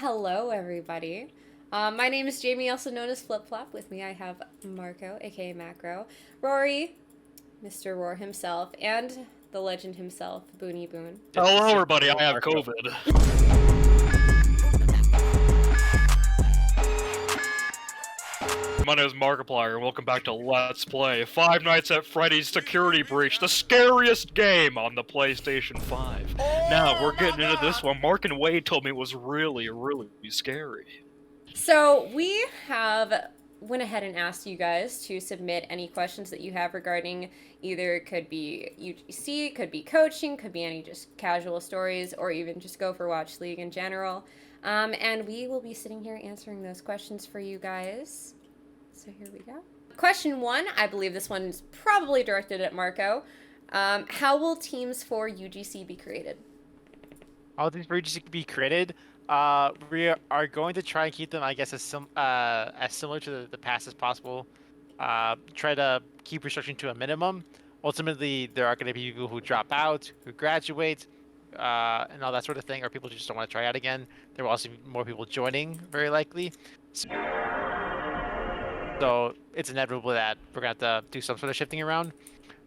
Hello, everybody. My name is Jamie, also known as Flip Flop. With me, I have Marco, aka Macro, Rory, Mr. Roar himself, and the legend himself, Boony Boon. Hello, everybody. I have COVID. My name is Markiplier, and welcome back to Let's Play Five Nights at Freddy's Security Breach, the scariest game on the PlayStation 5. Now, we're getting into this one. Mark and Wade told me it was really scary. So we have went ahead and asked you guys to submit any questions that you have regarding either it could be UGC, could be coaching, could be any just casual stories, or even just go for Watch League in general. And we will be sitting here answering those questions for you guys. So here we go. Question 1, I believe this one is probably directed at Marco. How will teams for UGC be created? All things for UGC be created. We are going to try and keep them, I guess, as similar to the past as possible. Try to keep restriction to a minimum. Ultimately, there are going to be people who drop out, who graduate, and all that sort of thing, or people who just don't want to try out again. There will also be more people joining, very likely. So it's inevitable that we're going to have to do some sort of shifting around.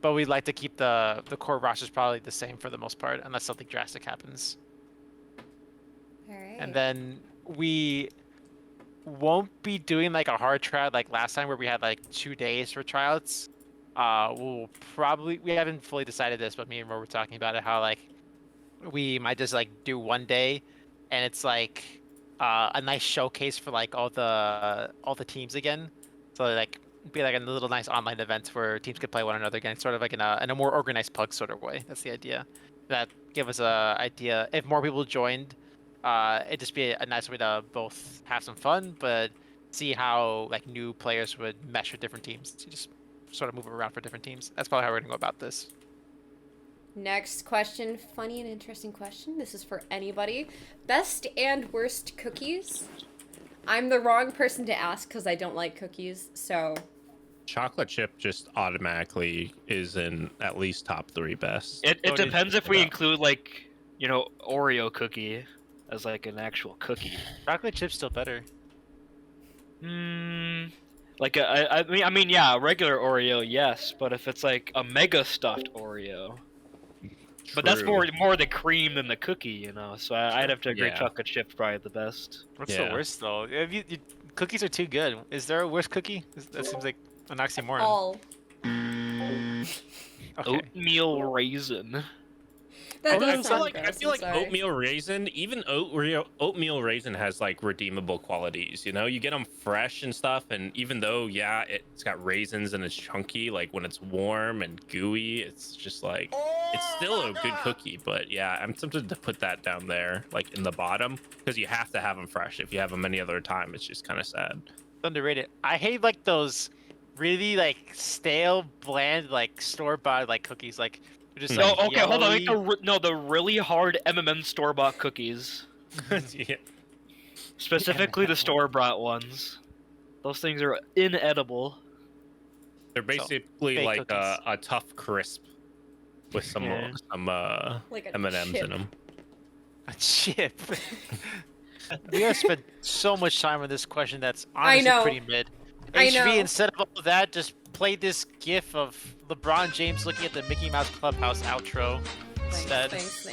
But we'd like to keep the core rosters probably the same for the most part, unless something drastic happens. All right. And then we won't be doing like a hard tryout like last time where we had like 2 days for tryouts. We haven't fully decided this, but me and Ro were talking about it, how like we might just like do 1 day and it's like a nice showcase for like all the teams again. So like be like a little nice online event where teams could play one another again, sort of like in a more organized pug sort of way. That's the idea. That give us a idea if more people joined. It'd just be a nice way to both have some fun, but see how like new players would mesh with different teams. To just sort of move around for different teams. That's probably how we're gonna go about this. Next question, funny and interesting question. This is for anybody. Best and worst cookies? I'm the wrong person to ask because I don't like cookies, so... Chocolate chip just automatically is in at least top 3 best. It depends if we include, like, you know, Oreo cookie as, like, an actual cookie. Chocolate chip's still better. Like, I mean, yeah, regular Oreo, yes, but if it's, like, a mega stuffed Oreo... But that's more the cream than the cookie, you know. So I'd have to agree. Yeah. Chocolate chip's probably the best. What's the worst though? If cookies are too good. Is there a worst cookie? That seems like an oxymoron. All. Okay. Oatmeal raisin. That I does feel sound like gross, I'm sorry. oatmeal raisin, even oatmeal raisin has like redeemable qualities. You know, you get them fresh and stuff, and even though it's got raisins and it's chunky, like when it's warm and gooey, it's just like it's still a good cookie. But yeah, I'm tempted to put that down there, like in the bottom, because you have to have them fresh. If you have them any other time, it's just kind of sad. Underrated. I hate like those really like stale, bland, like store-bought like cookies. Like they're just No, like okay, hold on. yellowy. Like the really hard M&M store-bought cookies. Yeah. Specifically the store-bought ones. Those things are inedible. They're basically fake like cookies. a tough crisp with some Like a M&Ms chip. in them. A chip. We have spent so much time on this question that's I honestly know. pretty mid. I HV, know. instead of all of that, just play this gif of LeBron James looking at the Mickey Mouse Clubhouse outro instead. Thanks.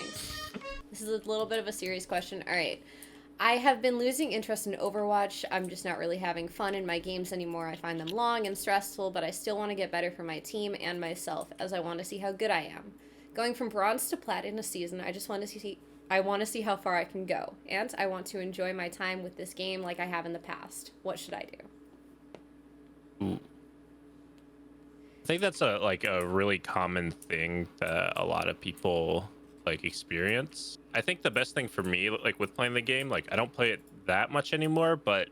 This is a little bit of a serious question. All right. I have been losing interest in Overwatch. I'm just not really having fun in my games anymore. I find them long and stressful, but I still want to get better for my team and myself, as I want to see how good I am. Going from bronze to plat in a season, I want to see how far I can go, and I want to enjoy my time with this game like I have in the past. What should I do? Ooh. I think that's a really common thing that a lot of people like experience. I think the best thing for me, like with playing the game, like I don't play it that much anymore, but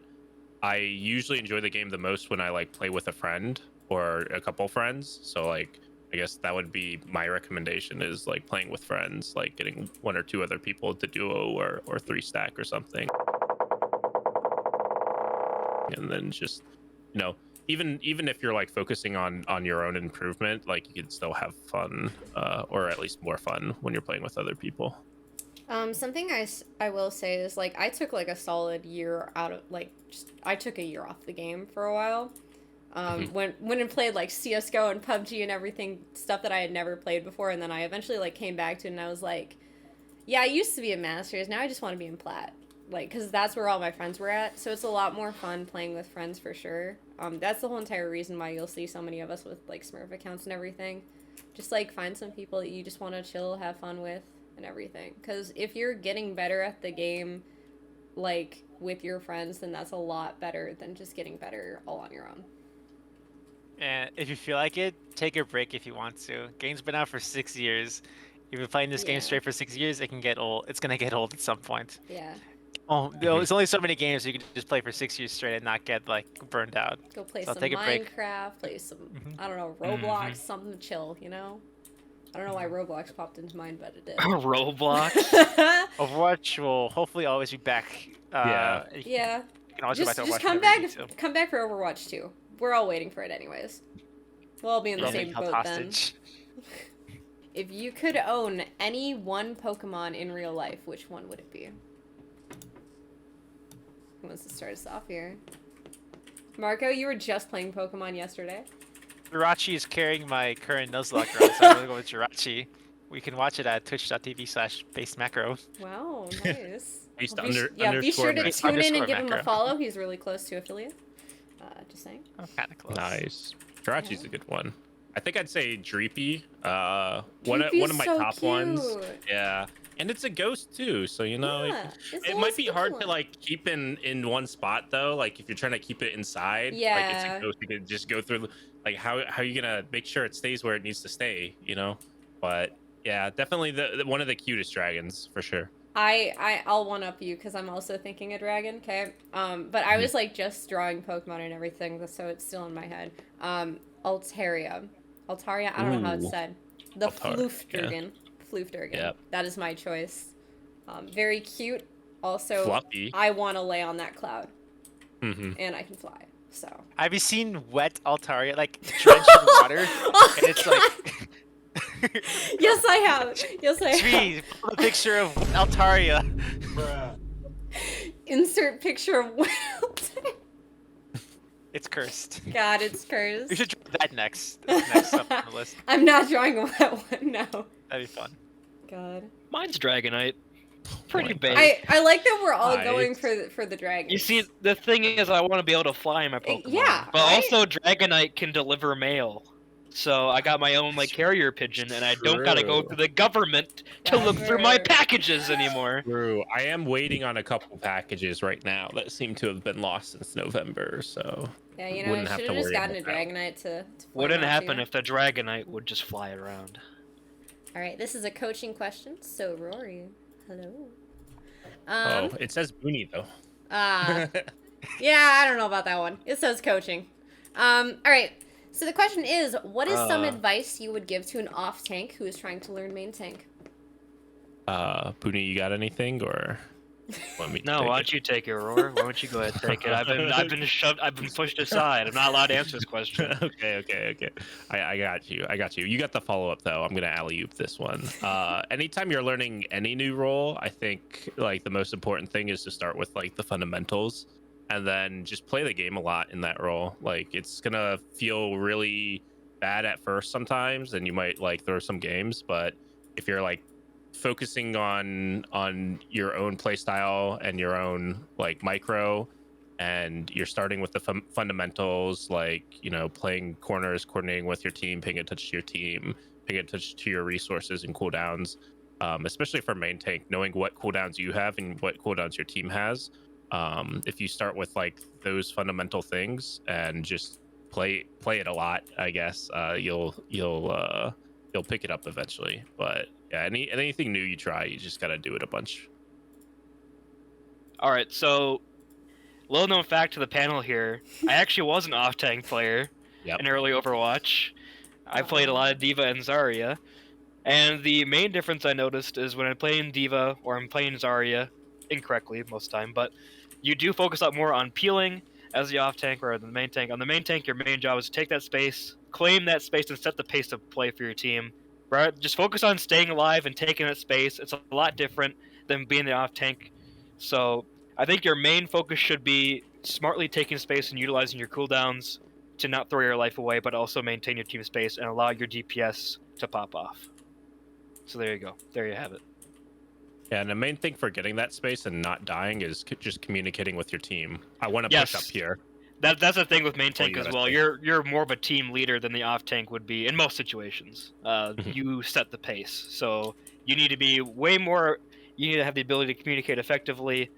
I usually enjoy the game the most when I like play with a friend or a couple friends. So like I guess that would be my recommendation, is like playing with friends, like getting 1 or 2 other people to duo or 3 stack or something. And then just, you know, even if you're like focusing on your own improvement, like you can still have fun, or at least more fun when you're playing with other people. Something I will say is like I took like a solid year out of like I took a year off the game for a while. When I played like CS:GO and PUBG and everything, stuff that I had never played before, and then I eventually like came back to it and I was like, yeah, I used to be a Masters, now I just want to be in Plat. Like, because that's where all my friends were at, so it's a lot more fun playing with friends for sure. That's the whole entire reason why you'll see so many of us with like Smurf accounts and everything. Just like find some people that you just want to chill, have fun with, and everything. Because if you're getting better at the game, like with your friends, then that's a lot better than just getting better all on your own. And if you feel like it, take a break if you want to. Game's been out for 6 years. If you're playing this game straight for 6 years, it can get old. It's gonna get old at some point. Yeah. Oh, there's only so many games you can just play for 6 years straight and not get like burned out. Go play So some take a break. Minecraft, play some, I don't know, Roblox, something to chill, you know? I don't know why Roblox popped into mind, but it did. Roblox. Overwatch will hopefully always be back. Yeah. Yeah. You can always go back Just to Overwatch come whenever you back, need to. come back for Overwatch 2. We're all waiting for it anyways. We'll all be in the Don't same get held boat then. hostage. If you could own any one Pokemon in real life, which one would it be? Who wants to start us off here? Marco, you were just playing Pokemon yesterday. Jirachi is carrying my current Nuzlocke around, so I'm gonna go with Jirachi. We can watch it at twitch.tv/basemacro. Wow, nice. Based Well, be underscore sure to Mac- tune in and underscore give him a macro. follow. He's really close to affiliate. Just saying. I'm kind of close. Nice. Jirachi's Yeah. a good one. I think I'd say Dreepy. One Dreepy's of my so top ones. cute. Yeah. And it's a ghost too, so you know Yeah, it's a it little might be spooky hard one. to like keep in one spot though. Like if you're trying to keep it inside, like it's Yeah. a ghost, you can just go through. Like how are you gonna make sure it stays where it needs to stay? You know, but yeah, definitely the one of the cutest dragons for sure. I'll one up you because I'm also thinking a dragon. Okay. But I was like just drawing Pokemon and everything, so it's still in my head. Altaria. I don't know how it's Ooh. said. The Altar, Floofdurgan. Floofdurgan. Yep. That is my choice. Very cute. Also, Fluffy. I want to lay on that cloud, Mm-hmm. and I can fly. So. Have you seen wet Altaria, like drenched in water? Oh And it's like Yes, I have. Yes, I have. Tree, pull a picture of Altaria. Insert picture of Wild. It's cursed. God, it's cursed. We should draw that next. Next up on the list. I'm not drawing a wet one, no. That'd be fun. God. Mine's Dragonite. Pretty big. I like that we're all Nice. going for the dragon. You see, the thing is, I want to be able to fly my Pokemon. yeah, But right? also, Dragonite can deliver mail. So I got my own like carrier pigeon, and I don't gotta go True. to the government to look through my True. packages anymore. True. I am waiting on a couple packages right now that seem to have been lost since November. So Yeah, you know, I wouldn't have should to have just worry gotten a about that. Dragonite to fly Wouldn't around happen too. if the Dragonite would just fly around. Alright, this is a coaching question, so Rory, hello. oh, it says Booney though. Yeah, I don't know about that one. It says coaching. Alright, so the question is, what is some advice you would give to an off-tank who is trying to learn main tank? Booney, you got anything or? Want me to No, take why it? don't you take it, Roar? Why don't you go ahead and take it? I've been pushed aside. I'm not allowed to answer this question. Okay. I got you. You got the follow-up though. I'm gonna alley-oop this one. Anytime you're learning any new role, I think like the most important thing is to start with like the fundamentals, and then just play the game a lot in that role. Like it's gonna feel really bad at first sometimes, and you might like throw some games, but if you're like focusing on your own play style and your own like micro, and you're starting with the fundamentals, like playing corners, coordinating with your team, paying attention to your team, paying attention to your resources and cooldowns, especially for main tank, knowing what cooldowns you have and what cooldowns your team has. If you start with like those fundamental things and just play it a lot, I guess you'll pick it up eventually. But yeah, anything new you try, you just gotta do it a bunch. All right, so little known fact to the panel here: I actually was an off-tank player in early Overwatch. I played a lot of D.Va and Zarya, and the main difference I noticed is when I'm playing D.Va or I'm playing Zarya, incorrectly most of the time, but you do focus a lot more on peeling as the off-tank rather than the main tank. On the main tank, your main job is to take that space, claim that space, and set the pace of play for your team. Right? Just focus on staying alive and taking that space. It's a lot different than being the off tank. So I think your main focus should be smartly taking space and utilizing your cooldowns to not throw your life away, but also maintain your team space and allow your DPS to pop off. So there you go. There you have it. Yeah, and the main thing for getting that space and not dying is just communicating with your team. I want to Yes. push up here. That's the thing with main tank you as gotta well. stay. You're more of a team leader than the off tank would be in most situations. You set the pace, so you need to be way more. You need to have the ability to communicate effectively,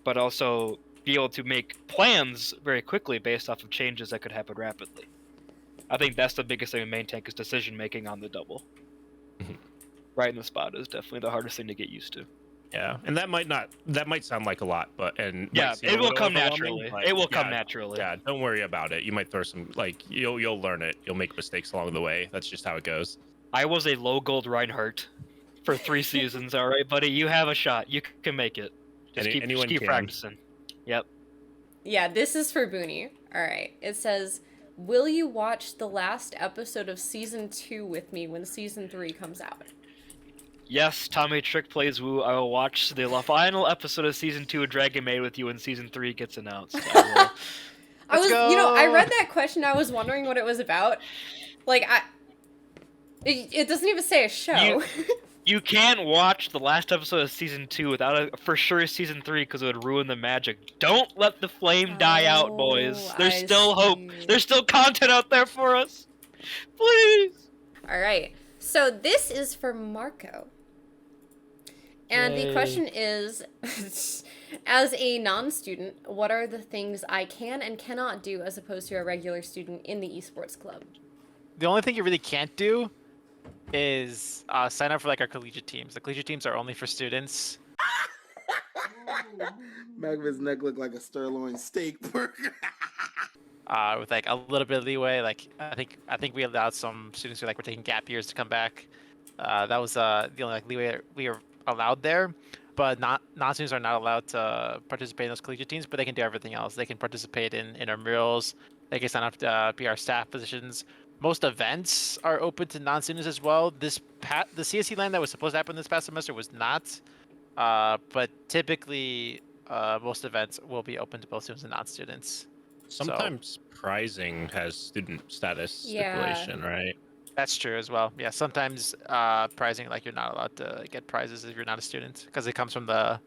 but also be able to make plans very quickly based off of changes that could happen rapidly. I think that's the biggest thing in main tank is decision making on the double. Right in the spot is definitely the hardest thing to get used to. Yeah, and that might sound like a lot, but Yeah, might seem a it will little come overwhelming, naturally. but It will come yeah, naturally. Yeah, don't worry about it. You might throw some you'll learn it. You'll make mistakes along the way. That's just how it goes. I was a low gold Reinhardt for 3 seasons. All right, buddy, you have a shot. You can make it. Just Anyone keep can. practicing. Yep. Yeah, this is for Booney. All right. It says, "Will you watch the last episode of season 2 with me when season 3 comes out?" Yes, Tommy Trick plays Woo. I will watch the final episode of season 2 of Dragon Maid with you when season 3 gets announced. I I read that question. I was wondering what it was about. Like, it doesn't even say a show. You can't watch the last episode of season 2 without a for sure season 3 because it would ruin the magic. Don't let the flame die out, boys. There's I still hope. see. There's still content out there for us. Please. All right. So this is for Marco. And the Yay. question is, as a non-student, what are the things I can and cannot do as opposed to a regular student in the esports club? The only thing you really can't do is sign up for like our collegiate teams. The collegiate teams are only for students. Magma's neck looked like a sirloin steak burger. With like a little bit of leeway. Like I think we allowed some students who were taking gap years to come back. That was the only leeway we were allowed there. But non-students are not allowed to participate in those collegiate teams, but they can do everything else. They can participate in intramurals. They can sign up to be our staff positions. Most events are open to non-students as well. The CSE LAN that was supposed to happen this past semester was not. But typically, most events will be open to both students and non-students. Sometimes prizing has student status Yeah. stipulation, right? That's true as well. Yeah, sometimes prizing, like, you're not allowed to get prizes if you're not a student because it comes from the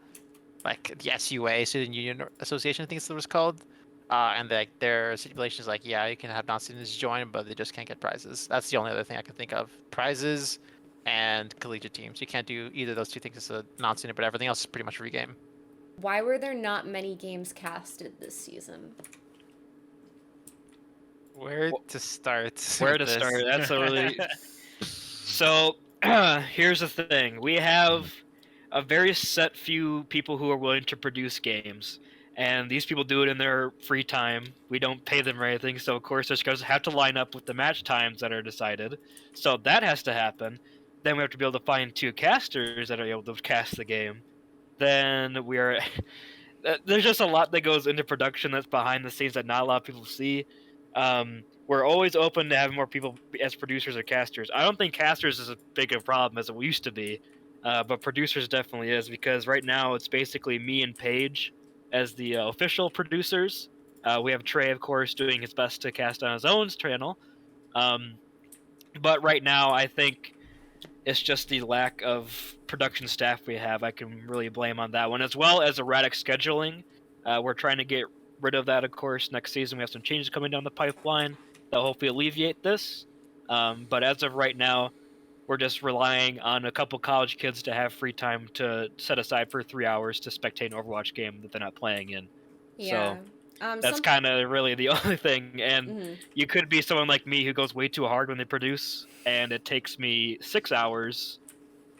SUA, Student Union Association, I think it was called. And their stipulation is yeah, you can have non-students join, but they just can't get prizes. That's the only other thing I can think of. Prizes and collegiate teams. You can't do either of those two things as a non-student, but everything else is pretty much free game. Why were there not many games casted this season? Where to start? Where with to this? start? That's a really. So here's the thing: we have a very set few people who are willing to produce games, and these people do it in their free time. We don't pay them or anything, so of course they're going to have to line up with the match times that are decided. So that has to happen. Then we have to be able to find 2 casters that are able to cast the game. Then we are. There's just a lot that goes into production that's behind the scenes that not a lot of people see. We're always open to having more people as producers or casters. I don't think casters is as big a problem as it used to be, but producers definitely is because right now it's basically me and Paige as the official producers. We have Trey, of course, doing his best to cast on his own channel. But right now, I think it's just the lack of production staff we have. I can really blame on that one, as well as erratic scheduling. We're trying to get rid of that, of course. Next season, we have some changes coming down the pipeline that hopefully alleviate this. But as of right now, we're just relying on a couple college kids to have free time to set aside for 3 hours to spectate an Overwatch game that they're not playing in. Yeah. That's kind of really the only thing. And you could be someone like me who goes way too hard when they produce, and it takes me 6 hours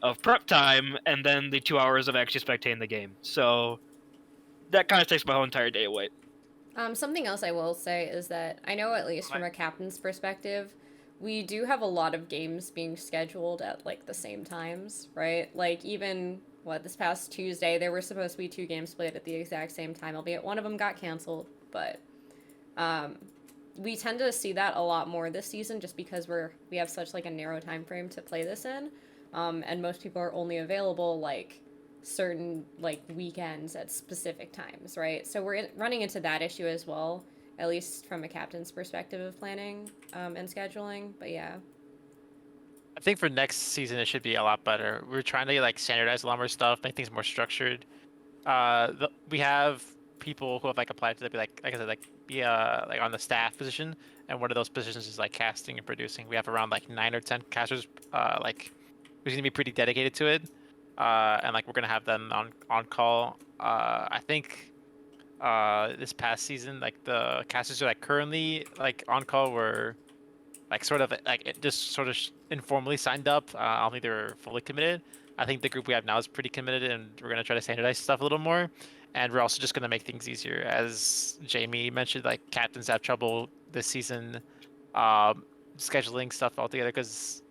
of prep time and then the 2 hours of actually spectating the game. So that kind of takes my whole entire day away. Something else I will say is that I know, at least from a captain's perspective, we do have a lot of games being scheduled at the same times, right? Even this past Tuesday there were supposed to be 2 games played at the exact same time, albeit one of them got canceled. But we tend to see that a lot more this season just because we have such a narrow time frame to play this in, and most people are only available certain like weekends at specific times, right? So we're running into that issue as well, at least from a captain's perspective of planning and scheduling. But yeah. I think for next season it should be a lot better. We're trying to like standardize a lot more stuff, make things more structured. We have people who have like applied to be like I said, like be like on the staff position, and one of those positions is like casting and producing. We have around like 9 or 10 casters like who's gonna be pretty dedicated to it, and like we're gonna have them on call. I think this past season like the casters who are like currently like on call were like sort of like it just sort of informally signed up. I don't think they were fully committed. I think the group we have now is pretty committed, and we're gonna try to standardize stuff a little more. And we're also just gonna make things easier, as Jamie mentioned. Like captains have trouble this season scheduling stuff altogether because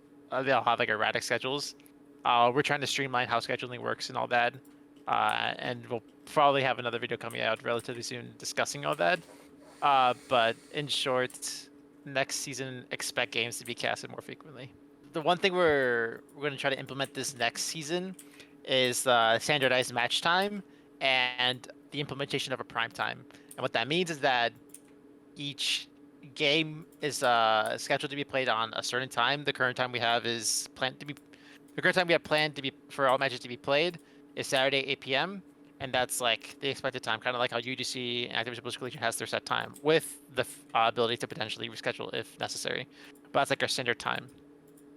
they all have like erratic schedules. We're trying to streamline how scheduling works and all that, and we'll probably have another video coming out relatively soon discussing all that. But in short, next season expect games to be casted more frequently. The one thing we're going to try to implement this next season is standardized match time and the implementation of a prime time. And what that means is that each game is scheduled to be played on a certain time. The current time we have is planned to be for all matches to be played is Saturday 8 p.m. And that's like the expected time, kind of like how UGC and Activision Blizzard Collegiate has their set time, with the ability to potentially reschedule if necessary. But that's like our standard time.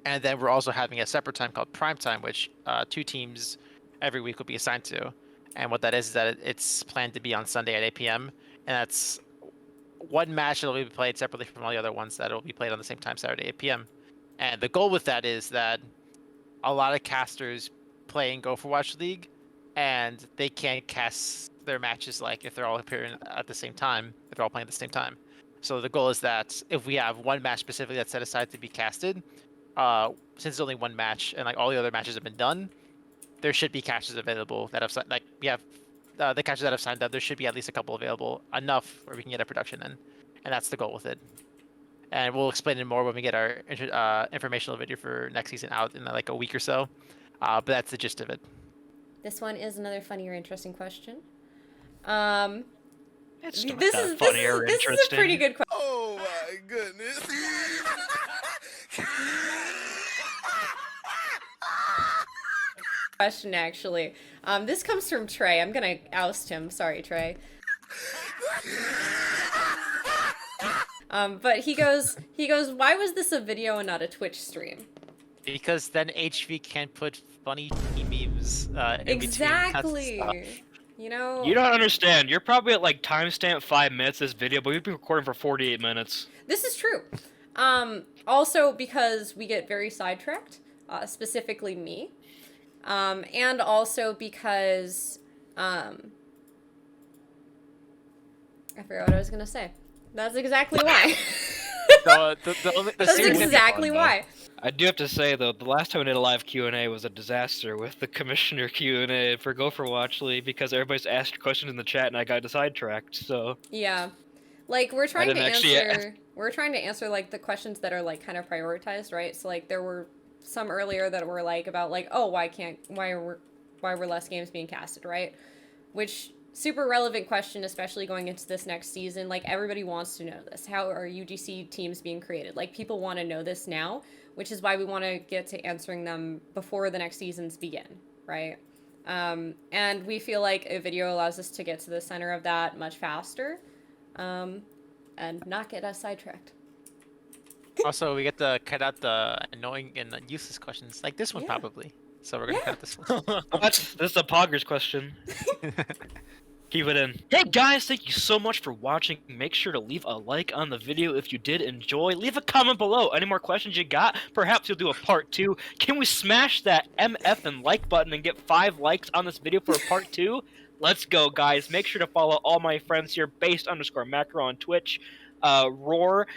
And then we're also having a separate time called prime time, which 2 teams every week will be assigned to. And what that is that it's planned to be on Sunday at 8 p.m. And that's one match that will be played separately from all the other ones that will be played on the same time, Saturday 8 p.m. And the goal with that is that a lot of casters play in Overwatch League, and they can't cast their matches like if they're all appearing at the same time, if they're all playing at the same time. So the goal is that if we have one match specifically that's set aside to be casted, since it's only one match and like all the other matches have been done, there should be caches available that have like we have the caches that have signed up. There should be at least a couple available, enough where we can get a production in, and that's the goal with it. And we'll explain it more when we get our informational video for next season out in like a week or so. But that's the gist of it. This one is another funny or interesting question. It's not that funny or this interesting. is a pretty good question. Oh my goodness. Question actually. This comes from Trey. I'm gonna oust him. Sorry, Trey. But he goes, why was this a video and not a Twitch stream? Because then HV can't put funny memes in Exactly. between stuff. You know. You don't understand. You're probably at like timestamp 5 minutes this video, but we've been recording for 48 minutes. This is true. Also because we get very sidetracked, specifically me. And also because I forgot what I was gonna say. That's exactly why. That's exactly why. I do have to say though, the last time I did a live Q&A was a disaster with the commissioner Q&A for Overwatch League because everybody's asked questions in the chat and I got sidetracked. So yeah, like we're trying to didn't actually answer. We're trying to answer like the questions that are like kind of prioritized, right? So like there were some earlier that were like about like, oh, why were less games being casted, right? Which super relevant question, especially going into this next season. Like everybody wants to know this. How are UGC teams being created? Like people want to know this now, which is why we want to get to answering them before the next seasons begin, right? And we feel like a video allows us to get to the center of that much faster, and not get us sidetracked. Also, we get to cut out the annoying and useless questions, like this one probably. So we're gonna cut this one. what? This is a poggers question. Keep it in. Hey guys, thank you so much for watching. Make sure to leave a like on the video if you did enjoy. Leave a comment below. Any more questions you got? Perhaps you'll do a part 2. Can we smash that MF and like button and get 5 likes on this video for a part 2? Let's go, guys. Make sure to follow all my friends here, based_Makki Roll on Twitch, Roar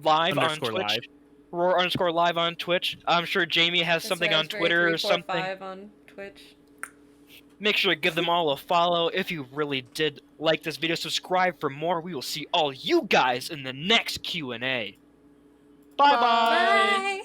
Live on Twitch. Roar_live on Twitch. I'm sure Jamie has something on Twitter or something. On Twitch. Make sure to give them all a follow. If you really did like this video, subscribe for more. We will see all you guys in the next Q&A. Bye-bye. Bye.